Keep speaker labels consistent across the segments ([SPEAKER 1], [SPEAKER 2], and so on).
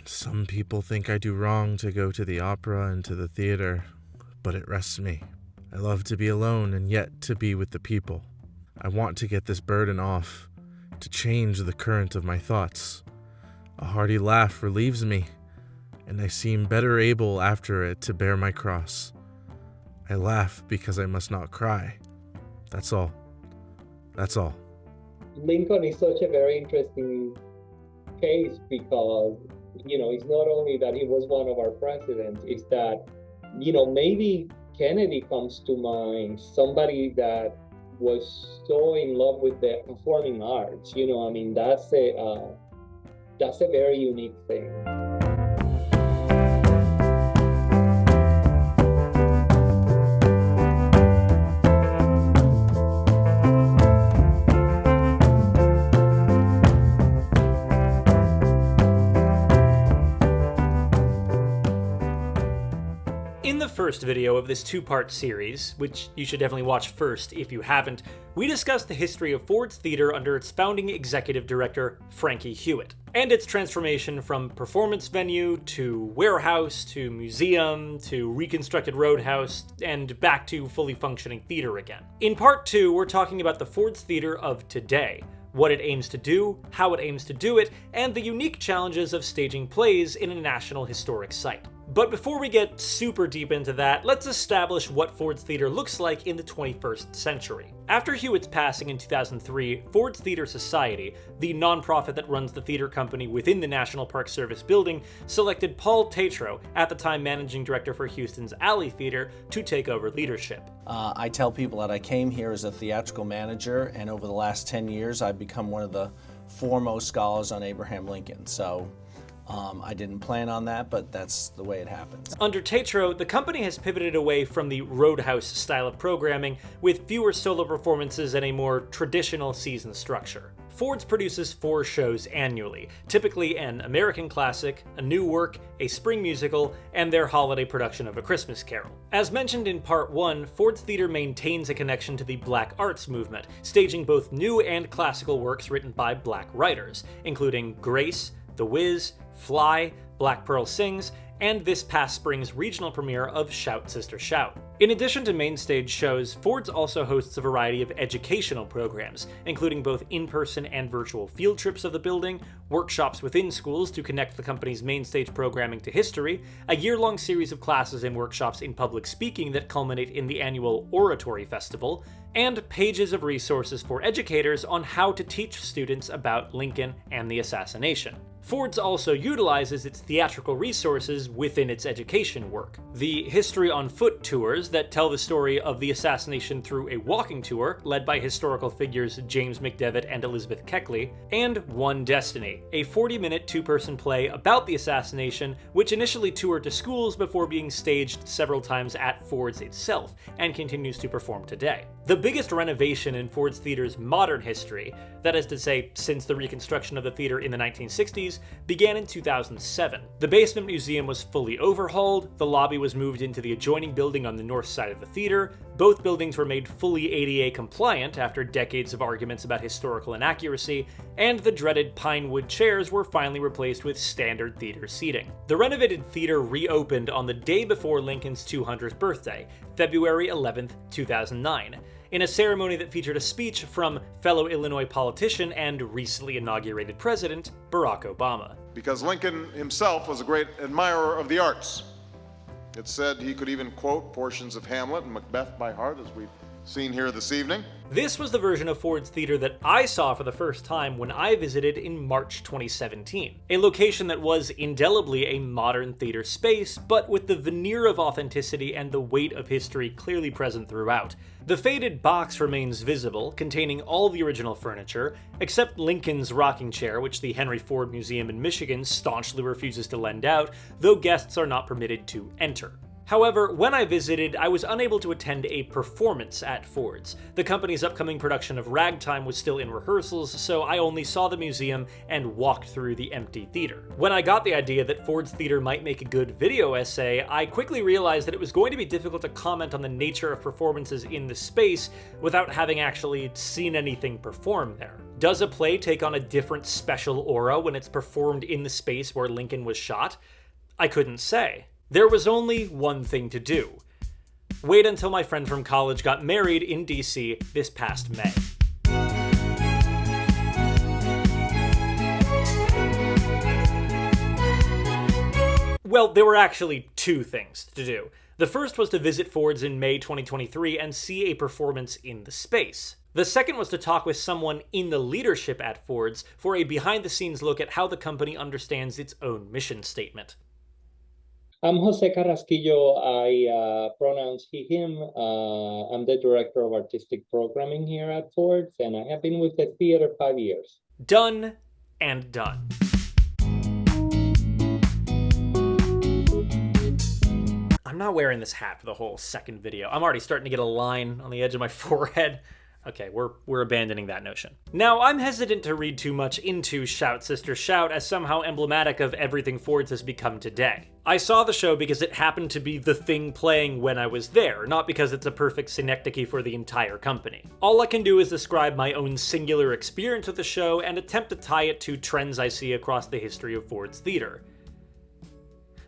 [SPEAKER 1] Some people think I do wrong to go to the opera and to the theater, but it rests me. I love to be alone and yet to be with the people. I want to get this burden off, to change the current of my thoughts. A hearty laugh relieves me, and I seem better able after it to bear my cross. I laugh because I must not cry. That's all. That's all.
[SPEAKER 2] Lincoln is such a very interesting case because, it's not only that he was one of our presidents, it's that, maybe Kennedy comes to mind, somebody that was so in love with the performing arts. That's a very unique thing.
[SPEAKER 3] In the first video of this two-part series, which you should definitely watch first if you haven't, we discussed the history of Ford's Theater under its founding executive director, Frankie Hewitt, and its transformation from performance venue to warehouse to museum to reconstructed roadhouse and back to fully functioning theater again. In part 2, we're talking about the Ford's Theater of today, what it aims to do, how it aims to do it, and the unique challenges of staging plays in a national historic site. But before we get super deep into that, let's establish what Ford's Theater looks like in the 21st century. After Hewitt's passing in 2003, Ford's Theater Society, the nonprofit that runs the theater company within the National Park Service building, selected Paul Tatro, at the time managing director for Houston's Alley Theater, to take over leadership.
[SPEAKER 4] I tell people that I came here as a theatrical manager, and over the last 10 years I've become one of the foremost scholars on Abraham Lincoln. So I didn't plan on that, but that's the way it happens.
[SPEAKER 3] Under Tatro, the company has pivoted away from the roadhouse style of programming, with fewer solo performances and a more traditional season structure. Ford's produces 4 shows annually, typically an American classic, a new work, a spring musical, and their holiday production of A Christmas Carol. As mentioned in Part 1, Ford's Theater maintains a connection to the Black arts movement, staging both new and classical works written by Black writers, including Grace, The Wiz, Fly, Black Pearl Sings, and this past spring's regional premiere of Shout Sister Shout. In addition to main stage shows, Ford's also hosts a variety of educational programs, including both in-person and virtual field trips of the building, workshops within schools to connect the company's main stage programming to history, a year-long series of classes and workshops in public speaking that culminate in the annual Oratory Festival, and pages of resources for educators on how to teach students about Lincoln and the assassination. Ford's also utilizes its theatrical resources within its education work. The History on Foot tours that tell the story of the assassination through a walking tour led by historical figures James McDevitt and Elizabeth Keckley, and One Destiny, a 40-minute two-person play about the assassination which initially toured to schools before being staged several times at Ford's itself, and continues to perform today. The biggest renovation in Ford's Theater's modern history, that is to say since the reconstruction of the theater in the 1960s, began in 2007. The basement museum was fully overhauled, the lobby was moved into the adjoining building on the north side of the theater, both buildings were made fully ADA compliant after decades of arguments about historical inaccuracy, and the dreaded pine wood chairs were finally replaced with standard theater seating. The renovated theater reopened on the day before Lincoln's 200th birthday, February 11, 2009. In a ceremony that featured a speech from fellow Illinois politician and recently inaugurated president, Barack Obama.
[SPEAKER 5] Because Lincoln himself was a great admirer of the arts. It's said he could even quote portions of Hamlet and Macbeth by heart, as we've seen here this evening.
[SPEAKER 3] This was the version of Ford's Theater that I saw for the first time when I visited in March 2017. A location that was indelibly a modern theater space, but with the veneer of authenticity and the weight of history clearly present throughout. The faded box remains visible, containing all the original furniture, except Lincoln's rocking chair, which the Henry Ford Museum in Michigan staunchly refuses to lend out, though guests are not permitted to enter. However, when I visited, I was unable to attend a performance at Ford's. The company's upcoming production of Ragtime was still in rehearsals, so I only saw the museum and walked through the empty theater. When I got the idea that Ford's Theater might make a good video essay, I quickly realized that it was going to be difficult to comment on the nature of performances in the space without having actually seen anything perform there. Does a play take on a different special aura when it's performed in the space where Lincoln was shot? I couldn't say. There was only one thing to do. Wait until my friend from college got married in DC this past May. Well, there were actually two things to do. The first was to visit Ford's in May 2023 and see a performance in the space. The second was to talk with someone in the leadership at Ford's for a behind-the-scenes look at how the company understands its own mission statement.
[SPEAKER 2] I'm José Carrasquillo. I pronounce he, him. I'm the director of artistic programming here at Ford's, and I have been with the theater 5 years.
[SPEAKER 3] Done and done. I'm not wearing this hat for the whole second video. I'm already starting to get a line on the edge of my forehead. Okay, we're abandoning that notion. Now, I'm hesitant to read too much into Shout Sister Shout as somehow emblematic of everything Ford's has become today. I saw the show because it happened to be the thing playing when I was there, not because it's a perfect synecdoche for the entire company. All I can do is describe my own singular experience with the show and attempt to tie it to trends I see across the history of Ford's theater.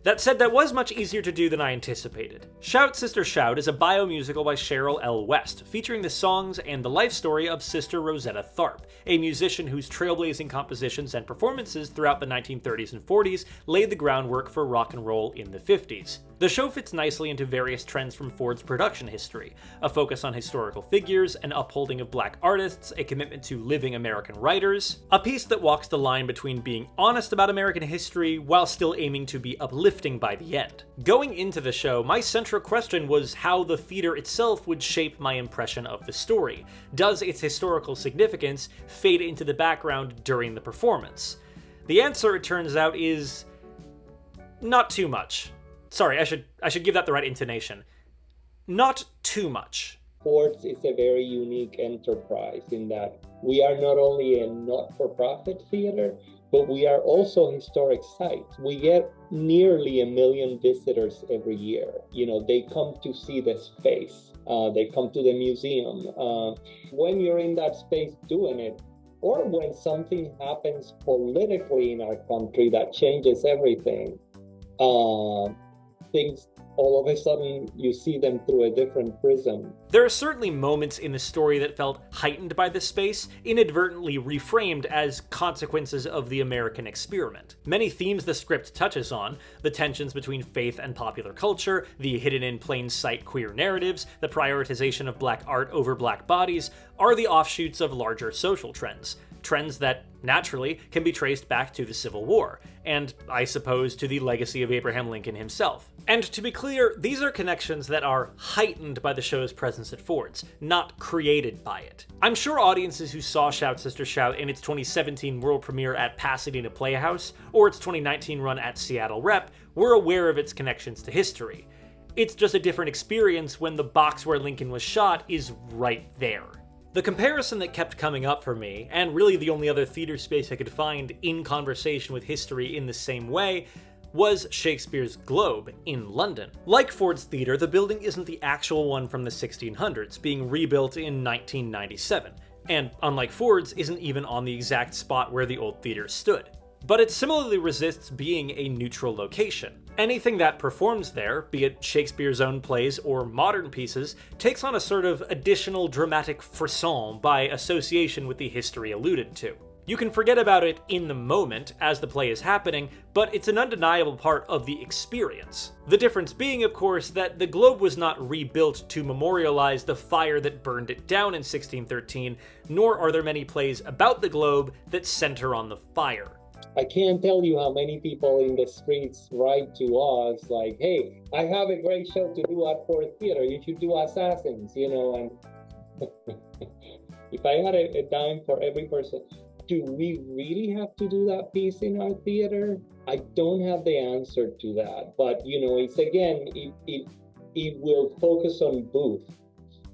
[SPEAKER 3] That said, that was much easier to do than I anticipated. Shout Sister Shout is a biomusical by Cheryl L. West, featuring the songs and the life story of Sister Rosetta Tharpe, a musician whose trailblazing compositions and performances throughout the 1930s and 40s laid the groundwork for rock and roll in the 50s. The show fits nicely into various trends from Ford's production history, a focus on historical figures, an upholding of black artists, a commitment to living American writers, a piece that walks the line between being honest about American history while still aiming to be uplifting by the end. Going into the show, my central question was how the theater itself would shape my impression of the story. Does its historical significance fade into the background during the performance? The answer, it turns out, is not too much. Sorry, I should give that the right intonation. Not too much.
[SPEAKER 2] Ford's is a very unique enterprise in that we are not only a not-for-profit theater, but we are also a historic site. We get nearly 1 million visitors every year. You know, they come to see the space. They come to the museum. When you're in that space doing it, or when something happens politically in our country that changes everything, things all of a sudden you see them through a different prism.
[SPEAKER 3] There are certainly moments in the story that felt heightened by this space, inadvertently reframed as consequences of the American experiment. Many themes the script touches on, the tensions between faith and popular culture, the hidden in plain sight queer narratives, the prioritization of black art over black bodies, are the offshoots of larger social trends. Trends that, naturally, can be traced back to the Civil War, and, I suppose, to the legacy of Abraham Lincoln himself. And to be clear, these are connections that are heightened by the show's presence at Ford's, not created by it. I'm sure audiences who saw Shout Sister Shout in its 2017 world premiere at Pasadena Playhouse, or its 2019 run at Seattle Rep, were aware of its connections to history. It's just a different experience when the box where Lincoln was shot is right there. The comparison that kept coming up for me, and really the only other theater space I could find in conversation with history in the same way, was Shakespeare's Globe in London. Like Ford's Theatre, the building isn't the actual one from the 1600s, being rebuilt in 1997, and unlike Ford's, isn't even on the exact spot where the old theatre stood. But it similarly resists being a neutral location. Anything that performs there, be it Shakespeare's own plays or modern pieces, takes on a sort of additional dramatic frisson by association with the history alluded to. You can forget about it in the moment as the play is happening, but it's an undeniable part of the experience. The difference being, of course, that the Globe was not rebuilt to memorialize the fire that burned it down in 1613, nor are there many plays about the Globe that center on the fire.
[SPEAKER 2] I can't tell you how many people in the streets write to us like, hey, I have a great show to do at Ford Theater. You should do Assassins, you know, and if I had a dime for every person, do we really have to do that piece in our theater? I don't have the answer to that, but you know, it's again, it will focus on booth,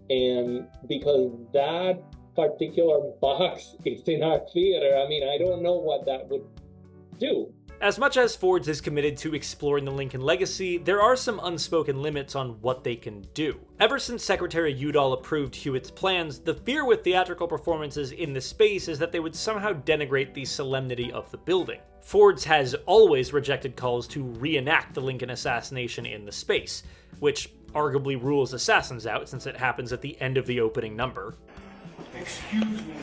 [SPEAKER 2] and because that particular box is in our theater, I mean, I don't know what that would do.
[SPEAKER 3] As much as Ford's is committed to exploring the Lincoln legacy, there are some unspoken limits on what they can do. Ever since Secretary Udall approved Hewitt's plans, the fear with theatrical performances in the space is that they would somehow denigrate the solemnity of the building. Ford's has always rejected calls to reenact the Lincoln assassination in the space, which arguably rules assassins out since it happens at the end of the opening number.
[SPEAKER 6] Excuse me.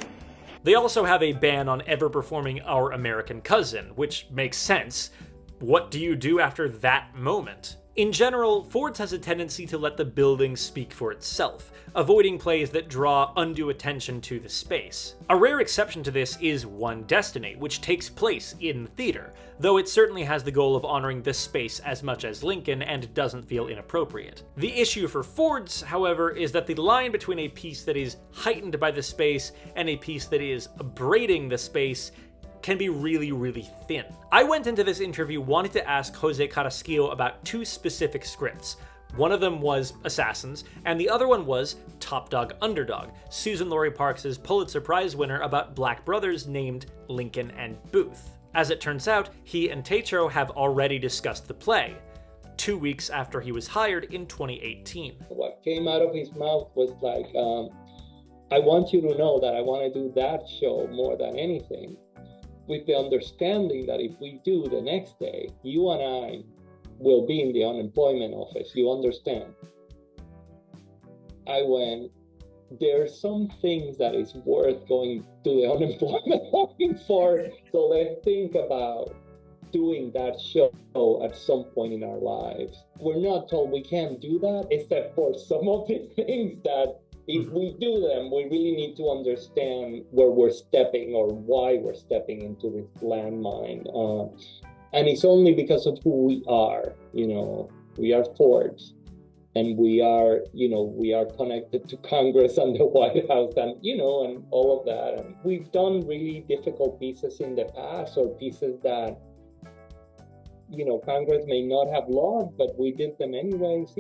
[SPEAKER 3] They also have a ban on ever performing Our American Cousin, which makes sense. What do you do after that moment? In general, Ford's has a tendency to let the building speak for itself, avoiding plays that draw undue attention to the space. A rare exception to this is One Destiny, which takes place in theater, though it certainly has the goal of honoring the space as much as Lincoln and doesn't feel inappropriate. The issue for Ford's, however, is that the line between a piece that is heightened by the space and a piece that is abrading the space can be really, really thin. I went into this interview wanting to ask José Carrasquillo about two specific scripts. One of them was Assassins, and the other one was Top Dog Underdog, Susan Laurie Parks' Pulitzer Prize winner about black brothers named Lincoln and Booth. As it turns out, he and Techo have already discussed the play, 2 weeks after he was hired in 2018.
[SPEAKER 2] What came out of his mouth was like, I want you to know that I want to do that show more than anything, with the understanding that if we do the next day, you and I will be in the unemployment office, you understand? I went, there's some things that is worth going to the unemployment office for, so let's think about doing that show at some point in our lives. We're not told we can't do that, except for some of the things that if we do them, we really need to understand where we're stepping or why we're stepping into this landmine. And it's only because of who we are. We are Fords, and we are connected to Congress and the White House, and and all of that. And we've done really difficult pieces in the past, or pieces that Congress may not have loved, but we did them anyways.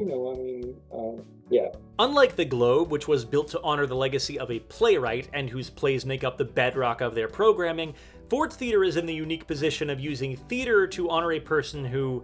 [SPEAKER 2] Yeah.
[SPEAKER 3] Unlike the Globe, which was built to honor the legacy of a playwright and whose plays make up the bedrock of their programming, Ford's Theater is in the unique position of using theater to honor a person who,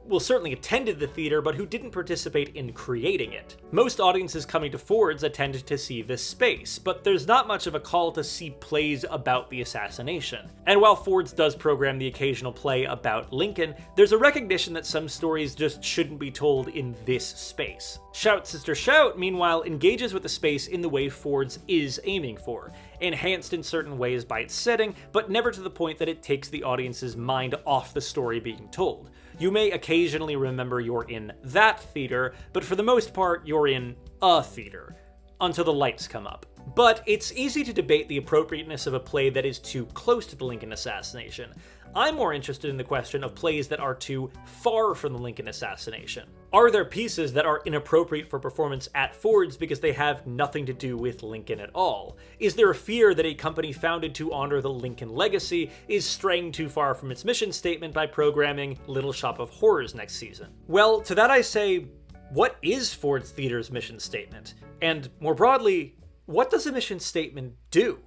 [SPEAKER 3] well, certainly attended the theater, but who didn't participate in creating it. Most audiences coming to Ford's attend to see the space, but there's not much of a call to see plays about the assassination. And while Ford's does program the occasional play about Lincoln, there's a recognition that some stories just shouldn't be told in this space. Shout Sister Shout, meanwhile, engages with the space in the way Ford's is aiming for, enhanced in certain ways by its setting, but never to the point that it takes the audience's mind off the story being told. You may occasionally remember you're in that theater, but for the most part, you're in a theater, until the lights come up. But it's easy to debate the appropriateness of a play that is too close to the Lincoln assassination. I'm more interested in the question of plays that are too far from the Lincoln assassination. Are there pieces that are inappropriate for performance at Ford's because they have nothing to do with Lincoln at all? Is there a fear that a company founded to honor the Lincoln legacy is straying too far from its mission statement by programming Little Shop of Horrors next season? Well, to that I say, what is Ford's Theater's mission statement? And more broadly, what does a mission statement do?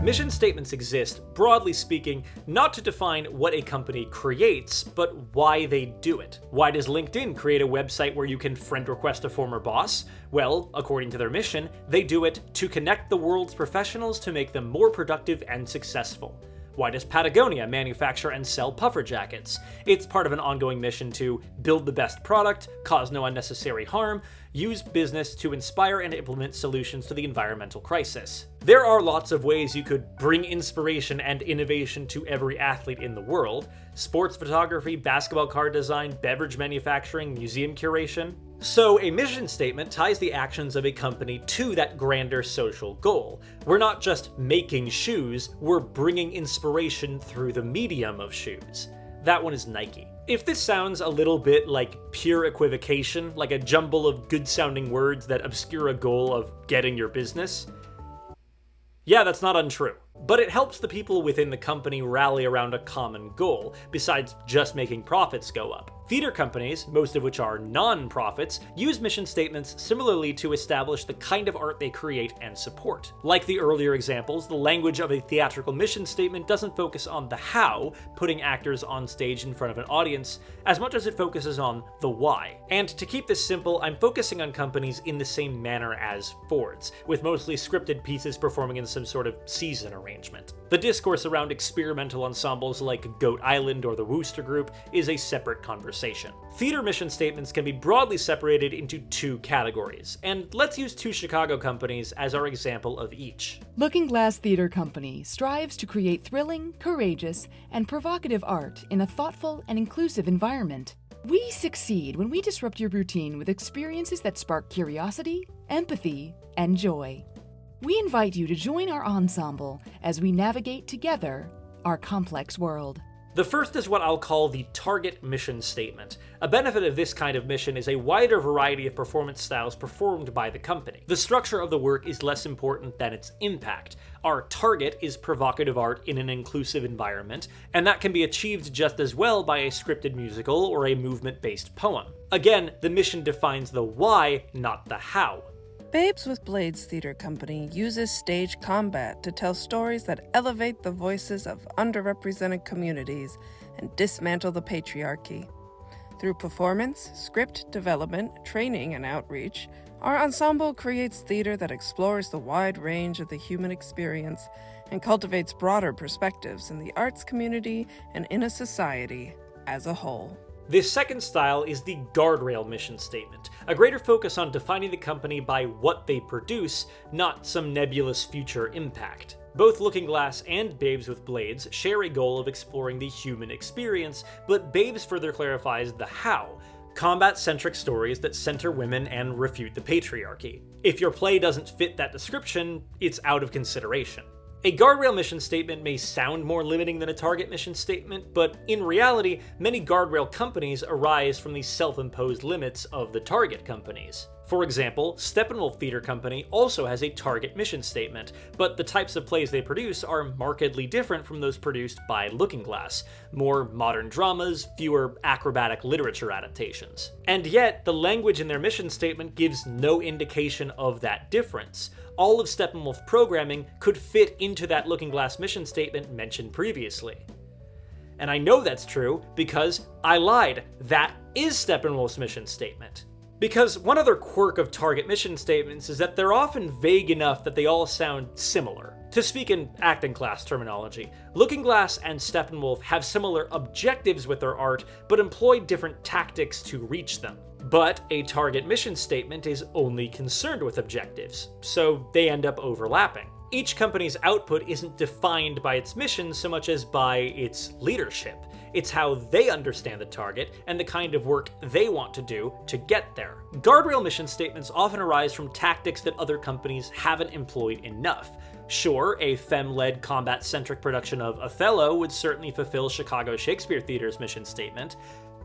[SPEAKER 3] Mission statements exist, broadly speaking, not to define what a company creates, but why they do it. Why does LinkedIn create a website where you can friend request a former boss? Well, according to their mission, they do it to connect the world's professionals to make them more productive and successful. Why does Patagonia manufacture and sell puffer jackets? It's part of an ongoing mission to build the best product, cause no unnecessary harm, use business to inspire and implement solutions to the environmental crisis. There are lots of ways you could bring inspiration and innovation to every athlete in the world: sports photography, basketball card design, beverage manufacturing, museum curation. So a mission statement ties the actions of a company to that grander social goal. We're not just making shoes, we're bringing inspiration through the medium of shoes. That one is Nike. If this sounds a little bit like pure equivocation, like a jumble of good-sounding words that obscure a goal of getting your business, yeah, that's not untrue. But it helps the people within the company rally around a common goal, besides just making profits go up. Theater companies, most of which are non-profits, use mission statements similarly to establish the kind of art they create and support. Like the earlier examples, the language of a theatrical mission statement doesn't focus on the how, putting actors on stage in front of an audience, as much as it focuses on the why. And to keep this simple, I'm focusing on companies in the same manner as Ford's, with mostly scripted pieces performing in some sort of season arrangement. The discourse around experimental ensembles like Goat Island or the Wooster Group is a separate conversation. Theater mission statements can be broadly separated into two categories, and let's use two Chicago companies as our example of each.
[SPEAKER 7] Looking Glass Theater Company strives to create thrilling, courageous, and provocative art in a thoughtful and inclusive environment. We succeed when we disrupt your routine with experiences that spark curiosity, empathy, and joy. We invite you to join our ensemble as we navigate together our complex world.
[SPEAKER 3] The first is what I'll call the target mission statement. A benefit of this kind of mission is a wider variety of performance styles performed by the company. The structure of the work is less important than its impact. Our target is provocative art in an inclusive environment, and that can be achieved just as well by a scripted musical or a movement-based poem. Again, the mission defines the why, not the how.
[SPEAKER 8] Babes with Blades Theater Company uses stage combat to tell stories that elevate the voices of underrepresented communities and dismantle the patriarchy. Through performance, script development, training, and outreach, our ensemble creates theater that explores the wide range of the human experience and cultivates broader perspectives in the arts community and in a society as a whole.
[SPEAKER 3] This second style is the guardrail mission statement, a greater focus on defining the company by what they produce, not some nebulous future impact. Both Looking Glass and Babes with Blades share a goal of exploring the human experience, but Babes further clarifies the how, combat-centric stories that center women and refute the patriarchy. If your play doesn't fit that description, it's out of consideration. A guardrail mission statement may sound more limiting than a target mission statement, but in reality, many guardrail companies arise from the self-imposed limits of the target companies. For example, Steppenwolf Theater Company also has a target mission statement, but the types of plays they produce are markedly different from those produced by Looking Glass. More modern dramas, fewer acrobatic literature adaptations. And yet, the language in their mission statement gives no indication of that difference. All of Steppenwolf programming could fit into that Looking Glass mission statement mentioned previously. And I know that's true because I lied. That is Steppenwolf's mission statement. Because one other quirk of target mission statements is that they're often vague enough that they all sound similar. To speak in acting class terminology, Looking Glass and Steppenwolf have similar objectives with their art, but employ different tactics to reach them. But a target mission statement is only concerned with objectives, so they end up overlapping. Each company's output isn't defined by its mission so much as by its leadership. It's how they understand the target and the kind of work they want to do to get there. Guardrail mission statements often arise from tactics that other companies haven't employed enough. Sure, a femme-led combat-centric production of Othello would certainly fulfill Chicago Shakespeare Theater's mission statement,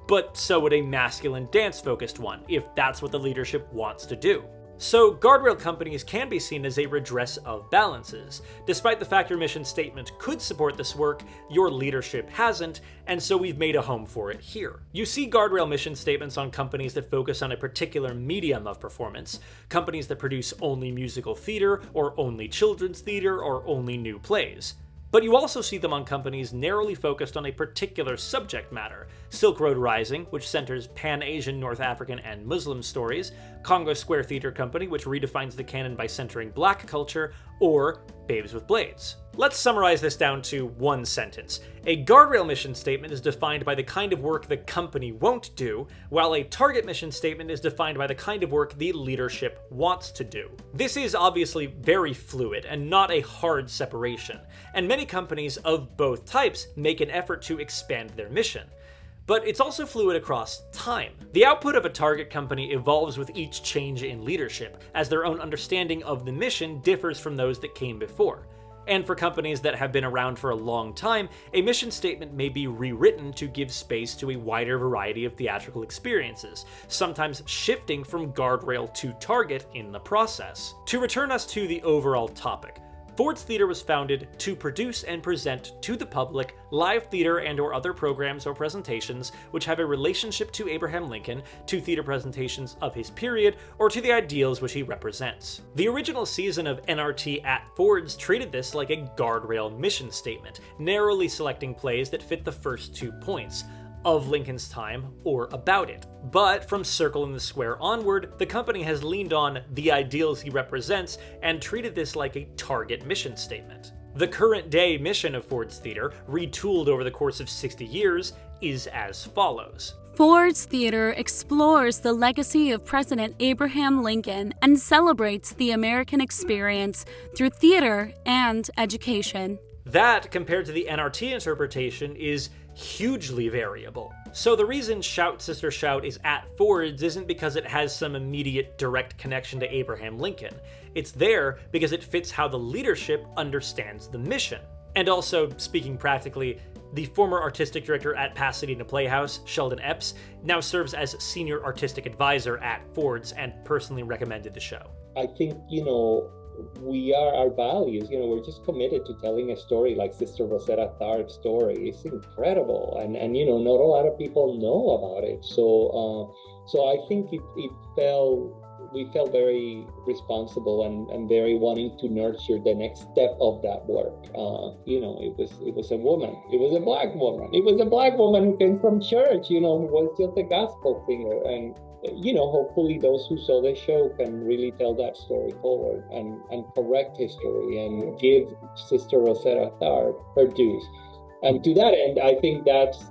[SPEAKER 3] but so would a masculine dance-focused one, if that's what the leadership wants to do. So guardrail companies can be seen as a redress of balances. Despite the fact your mission statement could support this work, your leadership hasn't, and so we've made a home for it here. You see guardrail mission statements on companies that focus on a particular medium of performance, companies that produce only musical theater, or only children's theater, or only new plays. But you also see them on companies narrowly focused on a particular subject matter. Silk Road Rising, which centers Pan-Asian, North African, and Muslim stories, Congo Square Theater Company, which redefines the canon by centering black culture, or Babes with Blades. Let's summarize this down to one sentence. A guardrail mission statement is defined by the kind of work the company won't do, while a target mission statement is defined by the kind of work the leadership wants to do. This is obviously very fluid and not a hard separation, and many companies of both types make an effort to expand their mission. But it's also fluid across time. The output of a target company evolves with each change in leadership, as their own understanding of the mission differs from those that came before. And for companies that have been around for a long time, a mission statement may be rewritten to give space to a wider variety of theatrical experiences, sometimes shifting from guardrail to target in the process. To return us to the overall topic, Ford's Theater was founded to produce and present to the public live theater and or other programs or presentations which have a relationship to Abraham Lincoln, to theater presentations of his period, or to the ideals which he represents. The original season of NRT at Ford's treated this like a guardrail mission statement, narrowly selecting plays that fit the first 2 points: of Lincoln's time or about it. But from Circle in the Square onward, the company has leaned on the ideals he represents and treated this like a target mission statement. The current day mission of Ford's Theater, retooled over the course of 60 years, is as follows.
[SPEAKER 9] Ford's Theater explores the legacy of President Abraham Lincoln and celebrates the American experience through theater and education.
[SPEAKER 3] That, compared to the NRT interpretation, is hugely variable. So the reason Shout Sister Shout is at Ford's isn't because it has some immediate direct connection to Abraham Lincoln. It's there because it fits how the leadership understands the mission. And also, speaking practically, the former artistic director at Pasadena Playhouse, Sheldon Epps, now serves as senior artistic advisor at Ford's and personally recommended the show.
[SPEAKER 2] I think, we are our values, we're just committed to telling a story like Sister Rosetta Tharpe's story. It's incredible, and not a lot of people know about it. So I think we felt very responsible and very wanting to nurture the next step of that work. It was a woman. It was a black woman. It was a black woman who came from church, who was just a gospel singer. And hopefully those who saw the show can really tell that story forward and correct history and give Sister Rosetta Tharpe her dues. And to that end, I think that's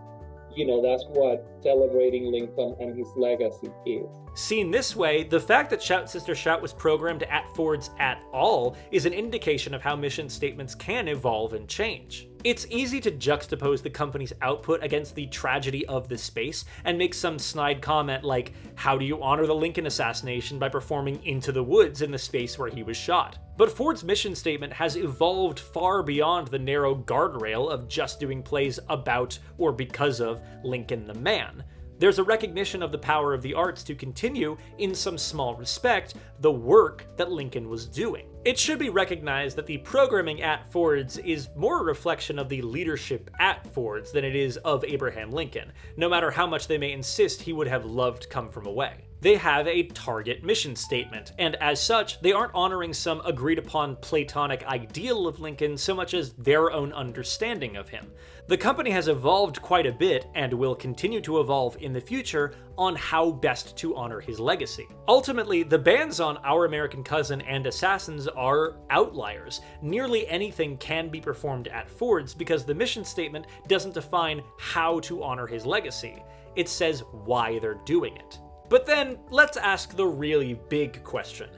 [SPEAKER 2] what celebrating Lincoln and his legacy is.
[SPEAKER 3] Seen this way, the fact that Shout Sister Shout was programmed at Ford's at all is an indication of how mission statements can evolve and change. It's easy to juxtapose the company's output against the tragedy of the space and make some snide comment like, how do you honor the Lincoln assassination by performing Into the Woods in the space where he was shot? But Ford's mission statement has evolved far beyond the narrow guardrail of just doing plays about or because of Lincoln the man. There's a recognition of the power of the arts to continue, in some small respect, the work that Lincoln was doing. It should be recognized that the programming at Ford's is more a reflection of the leadership at Ford's than it is of Abraham Lincoln, no matter how much they may insist he would have loved come from away. They have a target mission statement, and as such, they aren't honoring some agreed-upon Platonic ideal of Lincoln so much as their own understanding of him. The company has evolved quite a bit, and will continue to evolve in the future, on how best to honor his legacy. Ultimately, the bans on Our American Cousin and Assassins are outliers. Nearly anything can be performed at Ford's because the mission statement doesn't define how to honor his legacy. It says why they're doing it. But then, let's ask the really big question.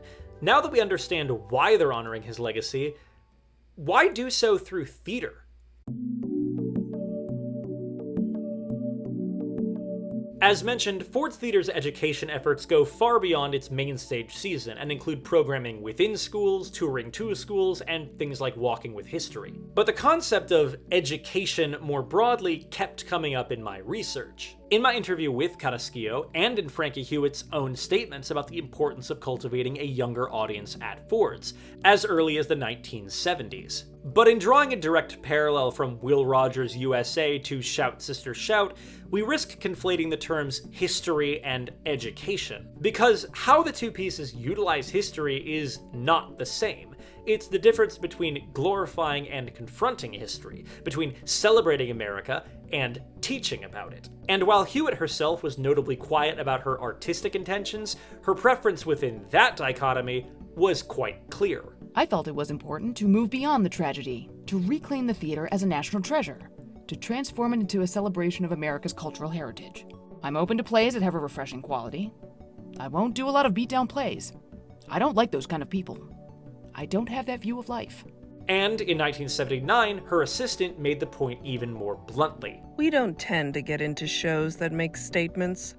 [SPEAKER 3] Now that we understand why they're honoring his legacy, why do so through theater? As mentioned, Ford's Theater's education efforts go far beyond its main stage season and include programming within schools, touring to schools, and things like Walking with History. But the concept of education more broadly kept coming up in my research. In my interview with Carrasquillo, and in Frankie Hewitt's own statements about the importance of cultivating a younger audience at Ford's, as early as the 1970s. But in drawing a direct parallel from Will Rogers' USA to Shout Sister Shout, we risk conflating the terms history and education. Because how the two pieces utilize history is not the same. It's the difference between glorifying and confronting history, between celebrating America and teaching about it. And while Hewitt herself was notably quiet about her artistic intentions, her preference within that dichotomy was quite clear.
[SPEAKER 7] I felt it was important to move beyond the tragedy, to reclaim the theater as a national treasure, to transform it into a celebration of America's cultural heritage. I'm open to plays that have a refreshing quality. I won't do a lot of beat-down plays. I don't like those kind of people. I don't have that view of life.
[SPEAKER 3] And in 1979, her assistant made the point even more bluntly.
[SPEAKER 8] We don't tend to get into shows that make statements.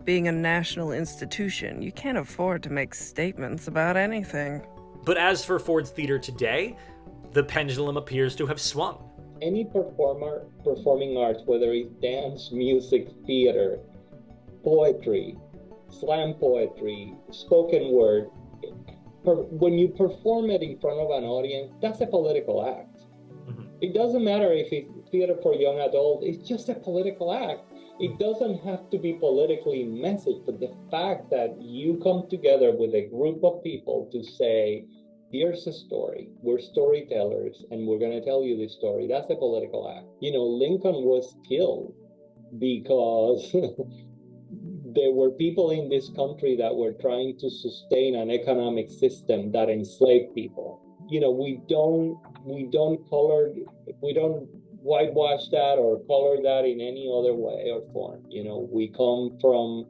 [SPEAKER 8] Being a national institution, you can't afford to make statements about anything.
[SPEAKER 3] But as for Ford's Theater today, the pendulum appears to have swung.
[SPEAKER 2] Any performing arts, whether it's dance, music, theater, poetry, slam poetry, spoken word, when you perform it in front of an audience, that's a political act. It doesn't matter if it's theater for young adults, it's just a political act. It doesn't have to be politically messaged, but the fact that you come together with a group of people to say, here's a story, we're storytellers, and we're going to tell you this story, that's a political act. You know, Lincoln was killed because there were people in this country that were trying to sustain an economic system that enslaved people. You know, we don't whitewash that or color that in any other way or form. You know, we come from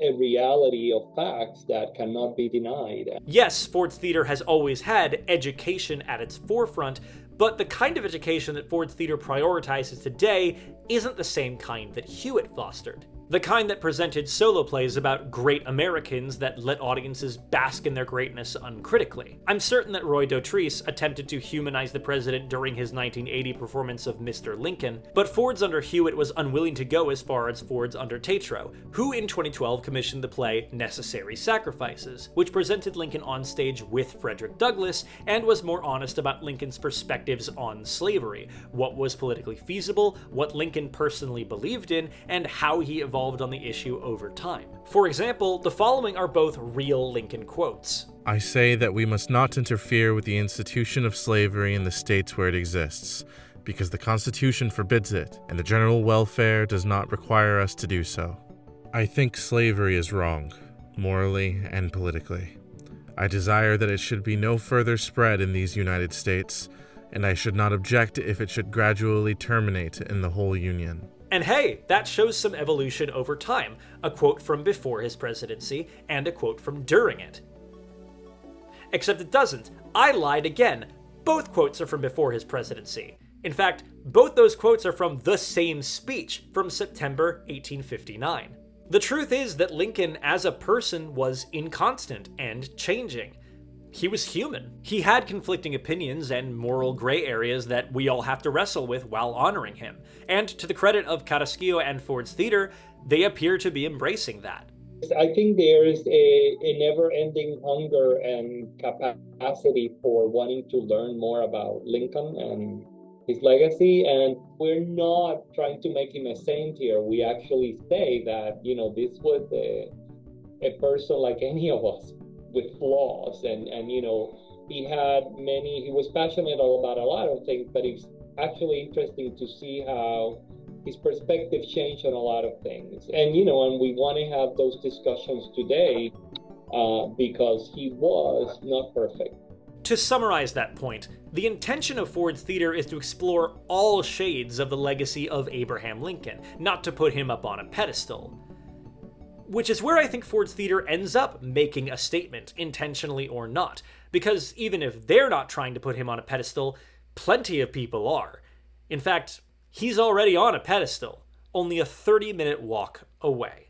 [SPEAKER 2] a reality of facts that cannot be denied.
[SPEAKER 3] Yes, Ford's Theater has always had education at its forefront, but the kind of education that Ford's Theater prioritizes today isn't the same kind that Hewitt fostered. The kind that presented solo plays about great Americans that let audiences bask in their greatness uncritically. I'm certain that Roy Dotrice attempted to humanize the president during his 1980 performance of Mr. Lincoln, but Ford's under Hewitt was unwilling to go as far as Ford's under Tatro, who in 2012 commissioned the play Necessary Sacrifices, which presented Lincoln on stage with Frederick Douglass and was more honest about Lincoln's perspectives on slavery, what was politically feasible, what Lincoln personally believed in, and how he evolved on the issue over time. For example, the following are both real Lincoln quotes.
[SPEAKER 1] I say that we must not interfere with the institution of slavery in the states where it exists, because the Constitution forbids it, and the general welfare does not require us to do so. I think slavery is wrong, morally and politically. I desire that it should be no further spread in these United States, and I should not object if it should gradually terminate in the whole Union.
[SPEAKER 3] And hey, that shows some evolution over time, a quote from before his presidency and a quote from during it. Except it doesn't. I lied again. Both quotes are from before his presidency. In fact, both those quotes are from the same speech from September 1859. The truth is that Lincoln as a person was inconstant and changing. He was human. He had conflicting opinions and moral gray areas that we all have to wrestle with while honoring him. And to the credit of Carrasquillo and Ford's Theater, they appear to be embracing that.
[SPEAKER 2] I think there is a never-ending hunger and capacity for wanting to learn more about Lincoln and his legacy, and we're not trying to make him a saint here. We actually say that, you know, this was a person like any of us, with flaws, and you know, he was passionate about a lot of things, but it's actually interesting to see how his perspective changed on a lot of things. And you know, and we want to have those discussions today because he was not perfect.
[SPEAKER 3] To summarize that point, the intention of Ford's Theater is to explore all shades of the legacy of Abraham Lincoln, not to put him up on a pedestal. Which is where I think Ford's Theater ends up making a statement, intentionally or not, because even if they're not trying to put him on a pedestal, plenty of people are. In fact, he's already on a pedestal, only a 30-minute walk away.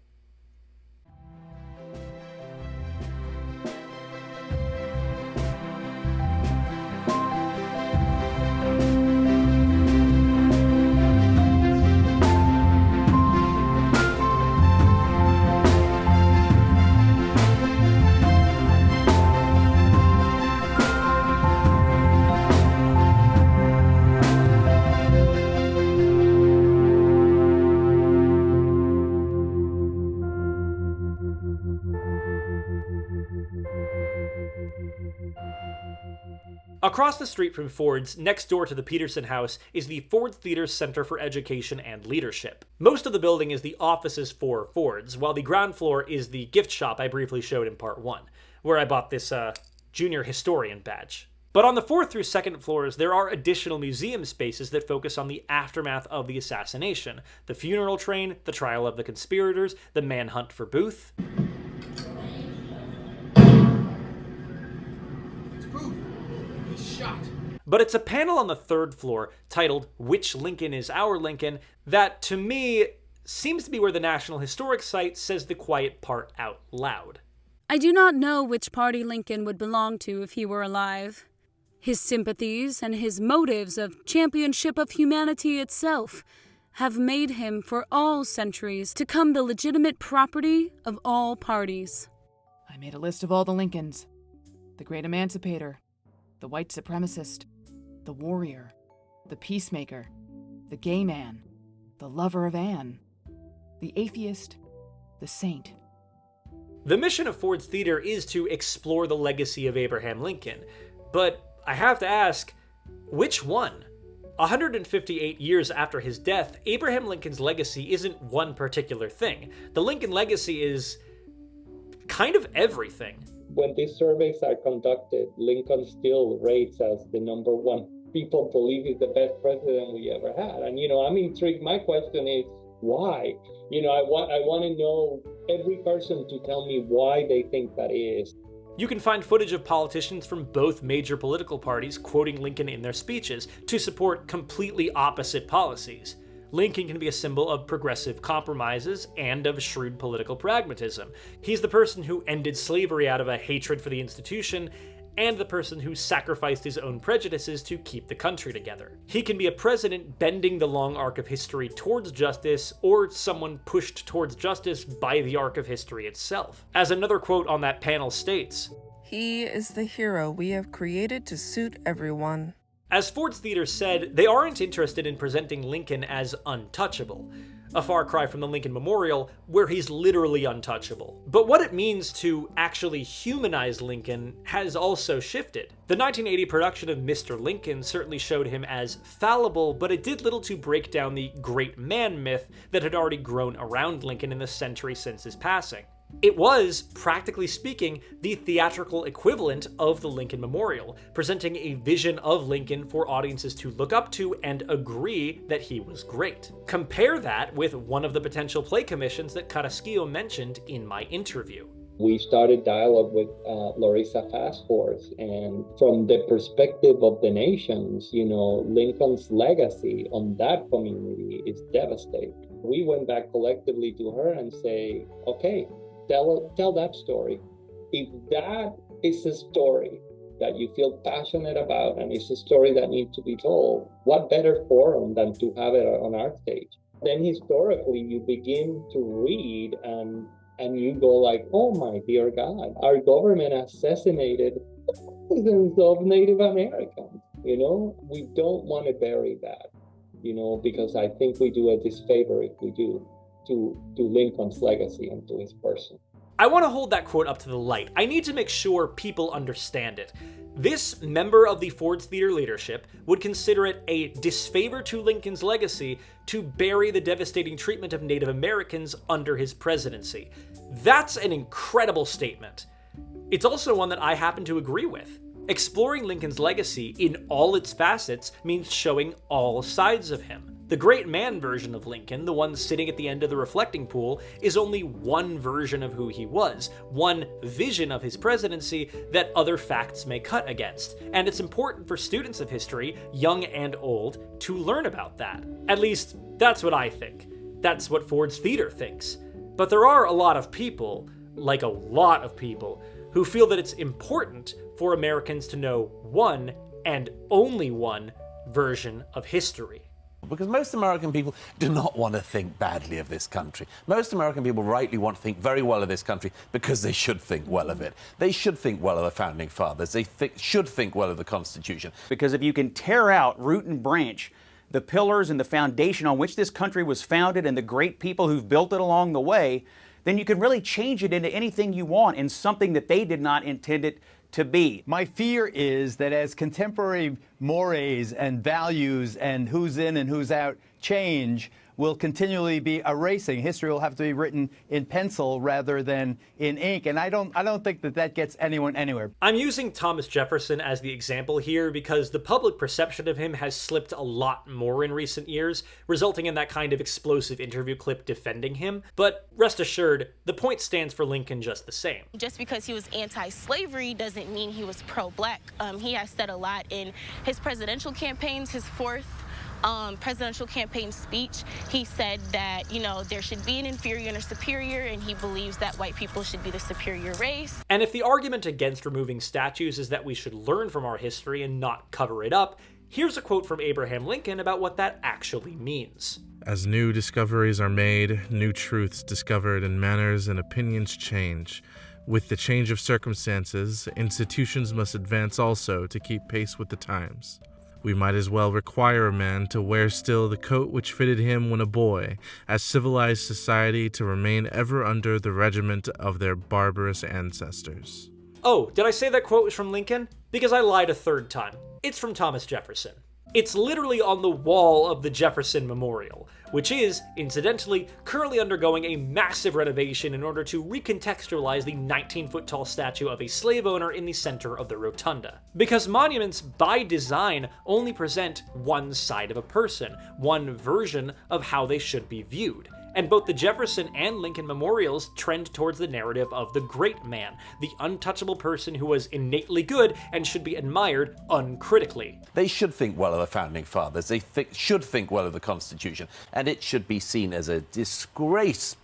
[SPEAKER 3] Across the street from Ford's, next door to the Peterson House, is the Ford Theater Center for Education and Leadership. Most of the building is the offices for Ford's, while the ground floor is the gift shop I briefly showed in part 1, where I bought this junior historian badge. But on the 4th through 2nd floors, there are additional museum spaces that focus on the aftermath of the assassination, the funeral train, the trial of the conspirators, the manhunt for Booth. But it's a panel on the 3rd floor titled "Which Lincoln is Our Lincoln" that, to me, seems to be where the National Historic Site says the quiet part out loud.
[SPEAKER 9] I do not know which party Lincoln would belong to if he were alive. His sympathies and his motives of championship of humanity itself have made him for all centuries to come the legitimate property of all parties.
[SPEAKER 7] I made a list of all the Lincolns: the great emancipator, the white supremacist, the warrior, the peacemaker, the gay man, the lover of Anne, the atheist, the saint.
[SPEAKER 3] The mission of Ford's Theater is to explore the legacy of Abraham Lincoln, but I have to ask, which one? 158 years after his death, Abraham Lincoln's legacy isn't one particular thing. The Lincoln legacy is kind of everything.
[SPEAKER 2] When these surveys are conducted, Lincoln still rates as the number one. People believe he's the best president we ever had. And, I'm intrigued. My question is, why? I want to know every person to tell me why they think that is.
[SPEAKER 3] You can find footage of politicians from both major political parties quoting Lincoln in their speeches to support completely opposite policies. Lincoln can be a symbol of progressive compromises and of shrewd political pragmatism. He's the person who ended slavery out of a hatred for the institution, and the person who sacrificed his own prejudices to keep the country together. He can be a president bending the long arc of history towards justice, or someone pushed towards justice by the arc of history itself. As another quote on that panel states,
[SPEAKER 8] "He is the hero we have created to suit everyone."
[SPEAKER 3] As Ford's Theater said, they aren't interested in presenting Lincoln as untouchable, a far cry from the Lincoln Memorial, where he's literally untouchable. But what it means to actually humanize Lincoln has also shifted. The 1980 production of Mr. Lincoln certainly showed him as fallible, but it did little to break down the great man myth that had already grown around Lincoln in the century since his passing. It was, practically speaking, the theatrical equivalent of the Lincoln Memorial, presenting a vision of Lincoln for audiences to look up to and agree that he was great. Compare that with one of the potential play commissions that Carrasquillo mentioned in my interview.
[SPEAKER 2] We started dialogue with Larissa Fastforth, and from the perspective of the nations, Lincoln's legacy on that community is devastating. We went back collectively to her and say, okay, tell that story. If that is a story that you feel passionate about and it's a story that needs to be told, what better forum than to have it on our stage? Then historically, you begin to read and you go like, oh my dear God, our government assassinated thousands of Native Americans. We don't want to bury that, because I think we do a disfavor if we do to Lincoln's legacy and to his person.
[SPEAKER 3] I want to hold that quote up to the light. I need to make sure people understand it. This member of the Ford's Theater leadership would consider it a disfavor to Lincoln's legacy to bury the devastating treatment of Native Americans under his presidency. That's an incredible statement. It's also one that I happen to agree with. Exploring Lincoln's legacy in all its facets means showing all sides of him. The great man version of Lincoln, the one sitting at the end of the reflecting pool, is only one version of who he was, one vision of his presidency that other facts may cut against. And it's important for students of history, young and old, to learn about that. At least, that's what I think. That's what Ford's Theater thinks. But there are a lot of people, who feel that it's important for Americans to know one, and only one, version of history.
[SPEAKER 10] Because most American people do not want to think badly of this country. Most American people rightly want to think very well of this country because they should think well of it. They should think well of the Founding Fathers. They should think well of the Constitution.
[SPEAKER 11] Because if you can tear out root and branch the pillars and the foundation on which this country was founded and the great people who've built it along the way, then you can really change it into anything you want and something that they did not intend it to be.
[SPEAKER 12] My fear is that as contemporary mores and values and who's in and who's out change, will continually be erasing. History will have to be written in pencil rather than in ink, and I don't think that gets anyone anywhere.
[SPEAKER 3] I'm using Thomas Jefferson as the example here because the public perception of him has slipped a lot more in recent years, resulting in that kind of explosive interview clip defending him. But rest assured, the point stands for Lincoln just the same.
[SPEAKER 13] Just because he was anti-slavery doesn't mean he was pro-black. He has said a lot in his presidential campaigns. His fourth presidential campaign speech, he said that, there should be an inferior and a superior, and he believes that white people should be the superior race.
[SPEAKER 3] And if the argument against removing statues is that we should learn from our history and not cover it up, here's a quote from Abraham Lincoln about what that actually means.
[SPEAKER 1] As new discoveries are made, new truths discovered, and manners and opinions change, With the change of circumstances, institutions must advance also to keep pace with the times. We might as well require a man to wear still the coat which fitted him when a boy, as civilized society to remain ever under the regiment of their barbarous ancestors.
[SPEAKER 3] Oh, did I say that quote was from Lincoln? Because I lied a third time. It's from Thomas Jefferson. It's literally on the wall of the Jefferson Memorial, which is, incidentally, currently undergoing a massive renovation in order to recontextualize the 19-foot-tall statue of a slave owner in the center of the rotunda. Because monuments, by design, only present one side of a person, one version of how they should be viewed. And both the Jefferson and Lincoln memorials trend towards the narrative of the great man, the untouchable person who was innately good and should be admired uncritically.
[SPEAKER 10] They should think well of the Founding Fathers. They should think well of the Constitution. And it should be seen as a disgrace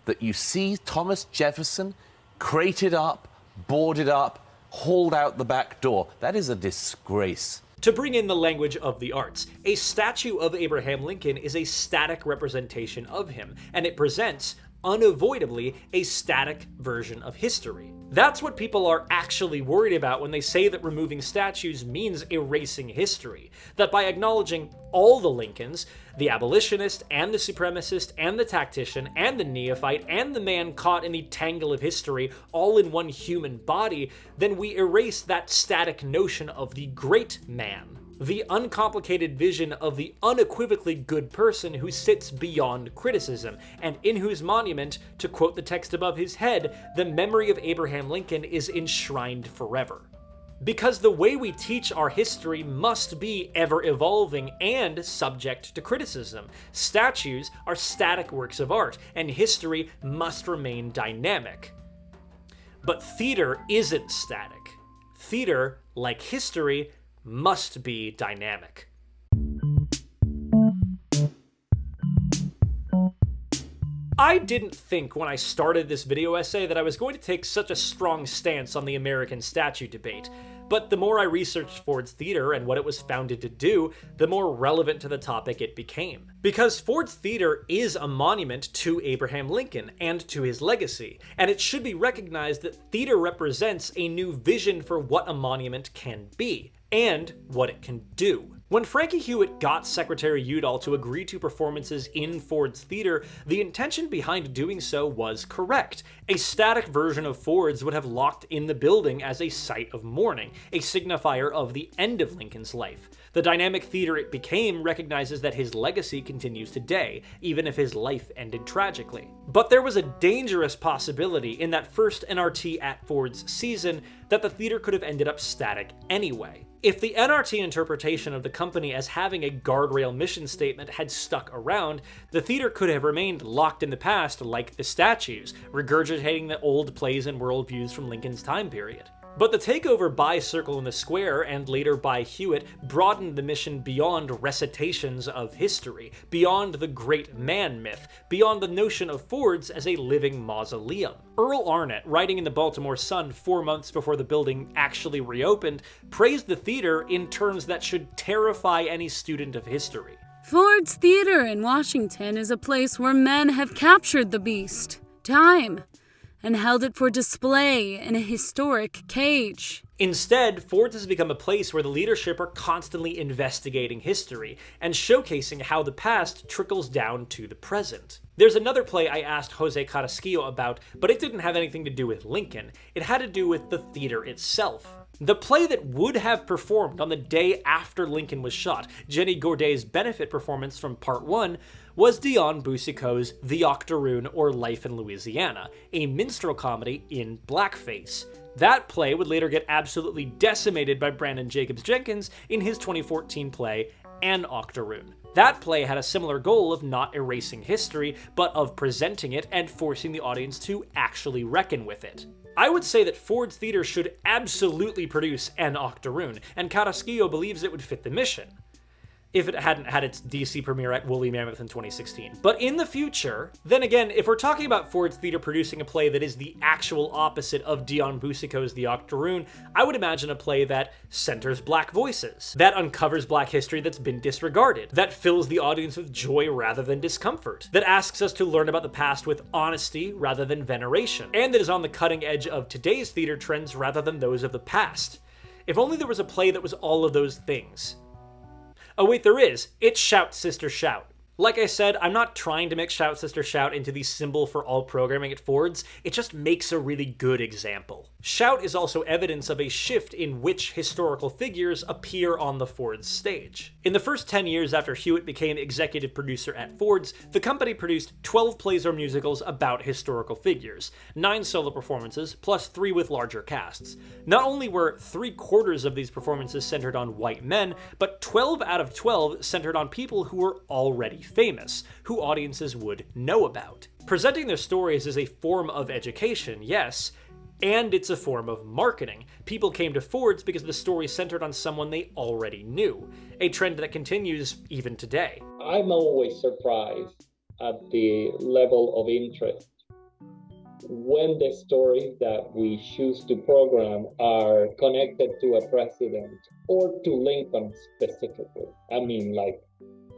[SPEAKER 10] that you see Thomas Jefferson crated up, boarded up, hauled out the back door. That is a disgrace.
[SPEAKER 3] To bring in the language of the arts, a statue of Abraham Lincoln is a static representation of him, and it presents, unavoidably, a static version of history. That's what people are actually worried about when they say that removing statues means erasing history. That by acknowledging all the Lincolns, the abolitionist and the supremacist and the tactician and the neophyte and the man caught in the tangle of history all in one human body, then we erase that static notion of the great man. The uncomplicated vision of the unequivocally good person who sits beyond criticism, and in whose monument, to quote the text above his head, the memory of Abraham Lincoln is enshrined forever. Because the way we teach our history must be ever-evolving and subject to criticism. Statues are static works of art, and history must remain dynamic. But theater isn't static. Theater, like history, must be dynamic. I didn't think when I started this video essay that I was going to take such a strong stance on the American statue debate, but the more I researched Ford's Theater and what it was founded to do, the more relevant to the topic it became. Because Ford's Theater is a monument to Abraham Lincoln and to his legacy, and it should be recognized that theater represents a new vision for what a monument can be, and what it can do. When Frankie Hewitt got Secretary Udall to agree to performances in Ford's Theater, the intention behind doing so was correct. A static version of Ford's would have locked in the building as a site of mourning, a signifier of the end of Lincoln's life. The dynamic theater it became recognizes that his legacy continues today, even if his life ended tragically. But there was a dangerous possibility in that first NRT at Ford's season that the theater could have ended up static anyway. If the NRT interpretation of the company as having a guardrail mission statement had stuck around, the theater could have remained locked in the past like the statues, regurgitating the old plays and worldviews from Lincoln's time period. But the takeover by Circle in the Square and later by Hewitt broadened the mission beyond recitations of history, beyond the great man myth, beyond the notion of Ford's as a living mausoleum. Earl Arnett, writing in the Baltimore Sun 4 months before the building actually reopened, praised the theater in terms that should terrify any student of history.
[SPEAKER 9] Ford's Theater in Washington is a place where men have captured the beast, time, and held it for display in a historic cage.
[SPEAKER 3] Instead, Ford's has become a place where the leadership are constantly investigating history and showcasing how the past trickles down to the present. There's another play I asked José Carrasquillo about, but it didn't have anything to do with Lincoln. It had to do with the theater itself. The play that would have performed on the day after Lincoln was shot, Jenny Gordet's benefit performance from Part 1, was Dion Boucicault's The Octoroon or Life in Louisiana, a minstrel comedy in blackface. That play would later get absolutely decimated by Brandon Jacobs Jenkins in his 2014 play, An Octoroon. That play had a similar goal of not erasing history, but of presenting it and forcing the audience to actually reckon with it. I would say that Ford's Theater should absolutely produce An Octoroon, and Carrasquillo believes it would fit the mission. if it hadn't had its DC premiere at Woolly Mammoth in 2016. But in the future, then again, if we're talking about Ford's Theatre producing a play that is the actual opposite of Dion Boucicault's The Octoroon, I would imagine a play that centers black voices, that uncovers black history that's been disregarded, that fills the audience with joy rather than discomfort, that asks us to learn about the past with honesty rather than veneration, and that is on the cutting edge of today's theater trends rather than those of the past. If only there was a play that was all of those things. Oh wait, there is. It's Shout Sister Shout. Like I said, I'm not trying to make Shout Sister Shout into the symbol for all programming at Ford's, it just makes a really good example. Shout is also evidence of a shift in which historical figures appear on the Ford's stage. In the first 10 years after Hewitt became executive producer at Ford's, the company produced 12 plays or musicals about historical figures, 9 solo performances, plus 3 with larger casts. Not only were 3/4 of these performances centered on white men, but 12 out of 12 centered on people who were already famous, who audiences would know about. Presenting their stories is a form of education, yes, and it's a form of marketing. People came to Ford's because the story centered on someone they already knew, a trend that continues even today.
[SPEAKER 2] I'm always surprised at the level of interest when the stories that we choose to program are connected to a president or to Lincoln specifically. I mean, like,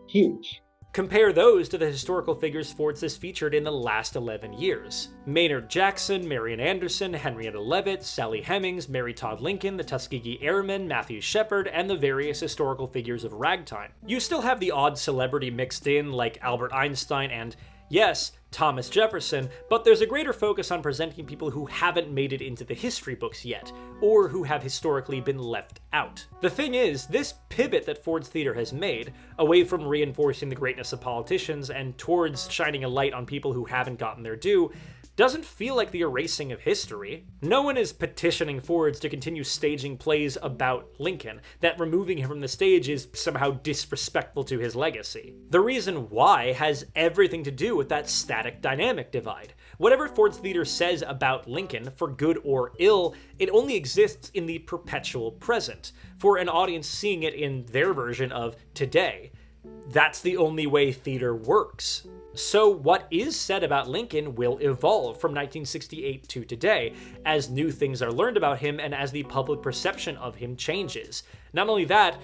[SPEAKER 2] huge.
[SPEAKER 3] Compare those to the historical figures Ford's has featured in the last 11 years. Maynard Jackson, Marian Anderson, Henrietta Leavitt, Sally Hemings, Mary Todd Lincoln, the Tuskegee Airmen, Matthew Shepard, and the various historical figures of ragtime. You still have the odd celebrity mixed in, like Albert Einstein and, yes, Thomas Jefferson, but there's a greater focus on presenting people who haven't made it into the history books yet, or who have historically been left out. The thing is, this pivot that Ford's Theatre has made, away from reinforcing the greatness of politicians and towards shining a light on people who haven't gotten their due, doesn't feel like the erasing of history. No one is petitioning Ford's to continue staging plays about Lincoln, that removing him from the stage is somehow disrespectful to his legacy. The reason why has everything to do with that static dynamic divide. Whatever Ford's Theatre says about Lincoln, for good or ill, it only exists in the perpetual present, for an audience seeing it in their version of today. That's the only way theater works. So what is said about Lincoln will evolve from 1968 to today, as new things are learned about him and as the public perception of him changes. Not only that,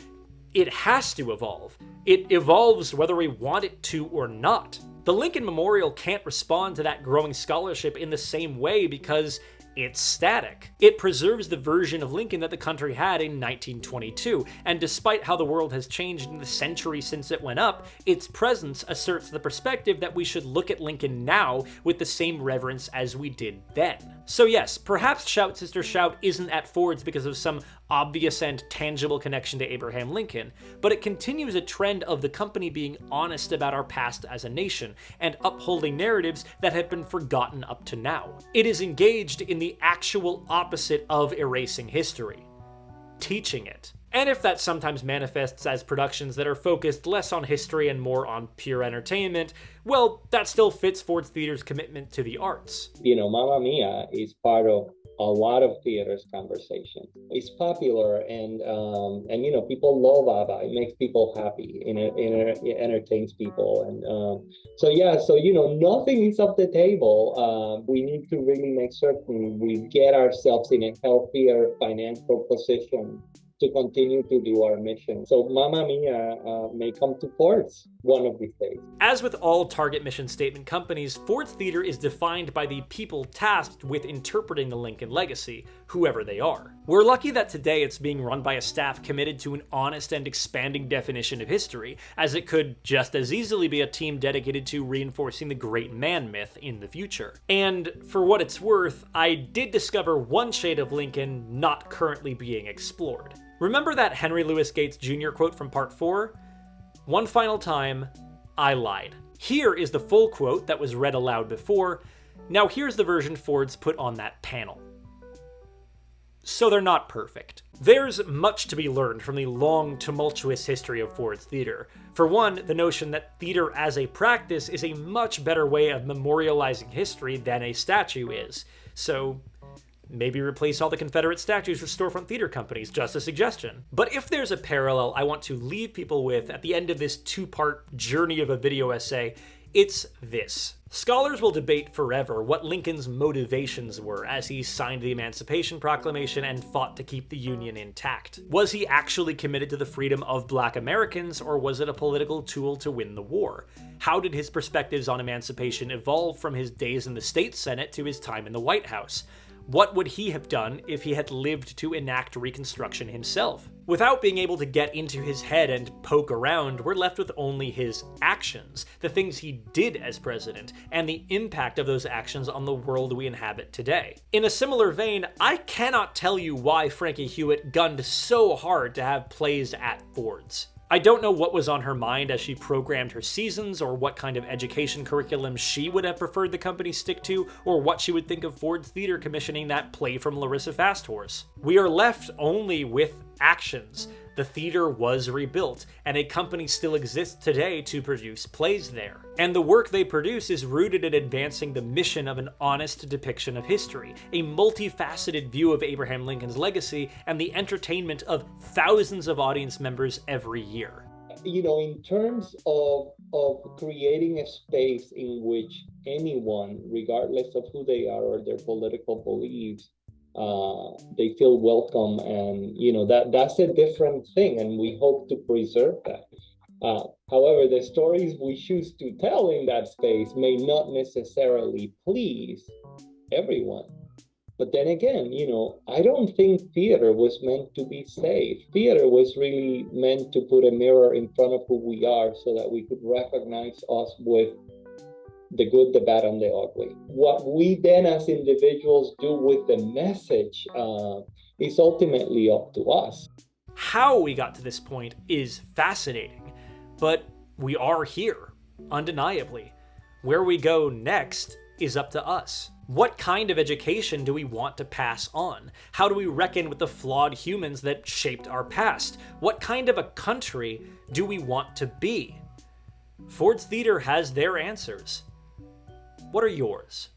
[SPEAKER 3] it has to evolve. It evolves whether we want it to or not. The Lincoln Memorial can't respond to that growing scholarship in the same way because it's static. It preserves the version of Lincoln that the country had in 1922, and despite how the world has changed in the century since it went up, its presence asserts the perspective that we should look at Lincoln now with the same reverence as we did then. So yes, perhaps Shout Sister Shout isn't at Ford's because of some obvious and tangible connection to Abraham Lincoln, but it continues a trend of the company being honest about our past as a nation and upholding narratives that have been forgotten up to now. It is engaged in the actual opposite of erasing history, teaching it. And if that sometimes manifests as productions that are focused less on history and more on pure entertainment, well, that still fits Ford's Theatre's commitment to the arts.
[SPEAKER 2] You know, Mamma Mia is part of a lot of theater's conversation. It's popular and you know, people love ABBA. It makes people happy and it entertains people. And so you know, nothing is off the table. We need to really make certain we get ourselves in a healthier financial position to continue to do our mission. So Mamma Mia may come to Ford's one of these days.
[SPEAKER 3] As with all target mission statement companies, Ford's Theatre is defined by the people tasked with interpreting the Lincoln legacy, whoever they are. We're lucky that today it's being run by a staff committed to an honest and expanding definition of history, as it could just as easily be a team dedicated to reinforcing the great man myth in the future. And for what it's worth, I did discover one shade of Lincoln not currently being explored. Remember that Henry Louis Gates Jr. quote from Part 4? One final time, I lied. Here is the full quote that was read aloud before. Now here's the version Ford's put on that panel. So they're not perfect. There's much to be learned from the long, tumultuous history of Ford's Theatre. For one, the notion that theater as a practice is a much better way of memorializing history than a statue is. So Maybe replace all the Confederate statues with storefront theater companies, just a suggestion. But if there's a parallel I want to leave people with at the end of this two-part journey of a video essay, it's this. Scholars will debate forever what Lincoln's motivations were as he signed the Emancipation Proclamation and fought to keep the Union intact. Was he actually committed to the freedom of Black Americans, or was it a political tool to win the war? How did his perspectives on emancipation evolve from his days in the State Senate to his time in the White House? What would he have done if he had lived to enact Reconstruction himself? Without being able to get into his head and poke around, we're left with only his actions, the things he did as president, and the impact of those actions on the world we inhabit today. In a similar vein, I cannot tell you why Frankie Hewitt gunned so hard to have plays at Ford's. I don't know what was on her mind as she programmed her seasons, or what kind of education curriculum she would have preferred the company stick to, or what she would think of Ford's Theater commissioning that play from Larissa Fasthorse. We are left only with actions. The theater was rebuilt, and a company still exists today to produce plays there. And the work they produce is rooted in advancing the mission of an honest depiction of history, a multifaceted view of Abraham Lincoln's legacy, and the entertainment of thousands of audience members every year.
[SPEAKER 2] You know, in terms of creating a space in which anyone, regardless of who they are or their political beliefs, they feel welcome, and you know that's a different thing, and we hope to preserve that. However, the stories we choose to tell in that space may not necessarily please everyone. But then again, you know, I don't think theater was meant to be safe. Theater was really meant to put a mirror in front of who we are so that we could recognize us with the good, the bad, and the ugly. What we then as individuals do with the message is ultimately up to us.
[SPEAKER 3] How we got to this point is fascinating, but we are here, undeniably. Where we go next is up to us. What kind of education do we want to pass on? How do we reckon with the flawed humans that shaped our past? What kind of a country do we want to be? Ford's Theater has their answers. What are yours?